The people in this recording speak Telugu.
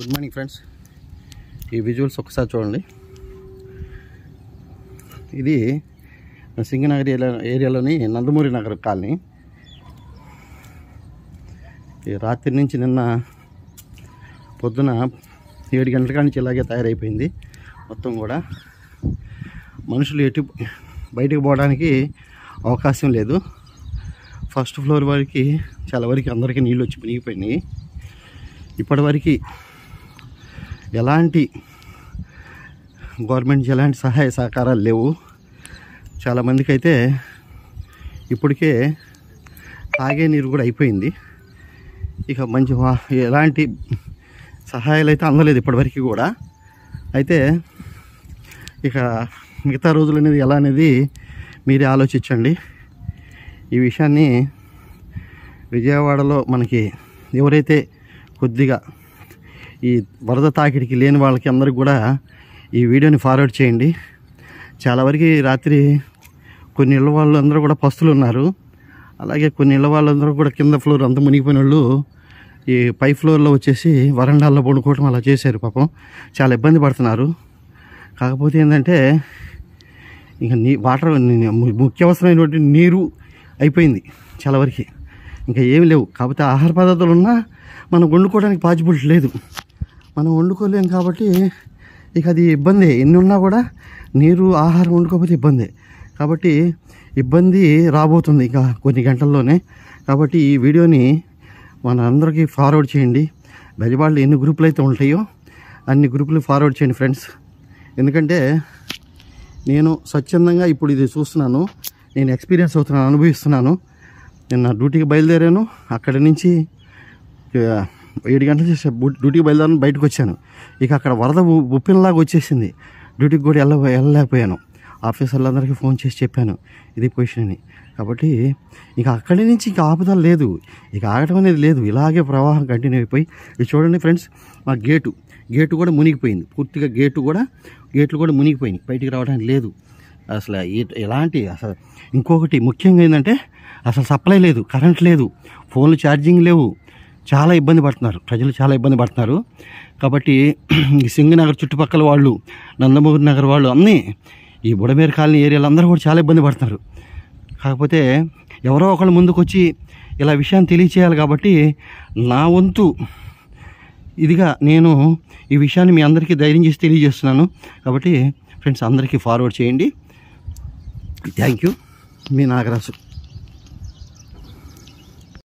Good morning friends. ఈ విజువల్స్ ఒకసారి చూడండి. ఇది సింగనగర్ ఏరియాలోని నందమూరి నగర్ కాలనీ. ఈ రాత్రి నుంచి నిన్న పొద్దున 7 గంటల కాడి నుంచి ఇలాగే తయారైపోయింది మొత్తం కూడా. మనుషులు బయటకు పోవడానికి అవకాశం లేదు. ఫస్ట్ ఫ్లోర్ వరకు చాలా వరకు అందరికీ నీళ్ళు వచ్చి మునిగిపోయినాయి. ఇప్పటివరకు ఎలాంటి గవర్నమెంట్ ఎలాంటి సహాయ సహకారాలు లేవు. చాలామందికి అయితే ఇప్పటికే తాగే నీరు కూడా అయిపోయింది. ఇక మంచి ఎలాంటి సహాయాలు అయితే అందలేదు ఇప్పటివరకు కూడా. అయితే ఇక మిగతా రోజులు అనేది ఎలా అనేది మీరే ఆలోచించండి. ఈ విషయాన్ని విజయవాడలో మనకి ఎవరైతే కొద్దిగా ఈ వరద తాకిడికి లేని వాళ్ళకి అందరికి కూడా ఈ వీడియోని ఫార్వర్డ్ చేయండి. చాలా వరకు రాత్రి కొన్ని ఇళ్ళ వాళ్ళందరూ కూడా పస్తులు ఉన్నారు. అలాగే కొన్ని ఇళ్ళ వాళ్ళందరూ కూడా కింద ఫ్లోర్ అంతా మునిగిపోయిన వాళ్ళు ఈ పై ఫ్లోర్లో వచ్చేసి వరండాల్లో పడుకోవటం అలా చేశారు. పాపం చాలా ఇబ్బంది పడుతున్నారు. కాకపోతే ఏంటంటే ఇక వాటర్ ముఖ్యవసరమైనటువంటి నీరు అయిపోయింది చాలా వరకు, ఇంకా ఏమి లేవు. కాకపోతే ఆహార పదార్థాలు ఉన్నా మనం వండుకోవడానికి పాసిబిలిటీ లేదు. మనం వండుకోలేం కాబట్టి ఇక అది ఇబ్బంది. ఎన్ని ఉన్నా కూడా నీరు ఆహారం వండుకోకపోతే ఇబ్బంది. కాబట్టి ఇబ్బంది రాబోతుంది ఇక కొన్ని గంటల్లోనే. కాబట్టి ఈ వీడియోని మన అందరికీ ఫార్వర్డ్ చేయండి. బెజవాడలో ఎన్ని గ్రూపులు అయితే ఉంటాయో అన్ని గ్రూపులు ఫార్వర్డ్ చేయండి ఫ్రెండ్స్. ఎందుకంటే నేను స్వచ్ఛందంగా ఇప్పుడు ఇది చూస్తున్నాను, నేను ఎక్స్పీరియన్స్ అవుతున్నాను, అనుభవిస్తున్నాను. నేను నా డ్యూటీకి బయలుదేరాను. అక్కడి నుంచి 7 గంటల డ్యూటీకి బయలుదేరాను, బయటకు వచ్చాను. ఇక అక్కడ వరద ఉప్పినలాగా వచ్చేసింది. డ్యూటీకి కూడా వెళ్ళలేకపోయాను. ఆఫీసర్లందరికీ ఫోన్ చేసి చెప్పాను ఇది పొజిషన్ అని. కాబట్టి ఇక అక్కడి నుంచి ఇక ఆపుదల లేదు, ఇక ఆగటం అనేది లేదు. ఇలాగే ప్రవాహం కంటిన్యూ అయిపోయి ఇది చూడండి ఫ్రెండ్స్, మా గేటు కూడా మునిగిపోయింది పూర్తిగా. గేట్లు కూడా మునిగిపోయినాయి, బయటికి రావడానికి లేదు అసలు. అసలు ఇంకొకటి ముఖ్యంగా ఏంటంటే అసలు సప్లై లేదు, కరెంట్ లేదు, ఫోన్లు ఛార్జింగ్ లేవు. చాలా ఇబ్బంది పడుతున్నారు ప్రజలు, చాలా ఇబ్బంది పడుతున్నారు. కాబట్టి సింగనగర్ చుట్టుపక్కల వాళ్ళు, నందమూరి నగర్ వాళ్ళు, అన్నీ ఈ బుడమేరు కాలనీ ఏరియాలో అందరూ కూడా చాలా ఇబ్బంది పడుతున్నారు. కాకపోతే ఎవరో ఒకళ్ళు ముందుకు వచ్చి ఇలా విషయాన్ని తెలియచేయాలి. కాబట్టి నా వంతు ఇదిగా నేను ఈ విషయాన్ని మీ అందరికీ ధైర్యం చేసి తెలియజేస్తున్నాను. కాబట్టి ఫ్రెండ్స్ అందరికీ ఫార్వర్డ్ చేయండి. Thank you. మీ నాగరాజు.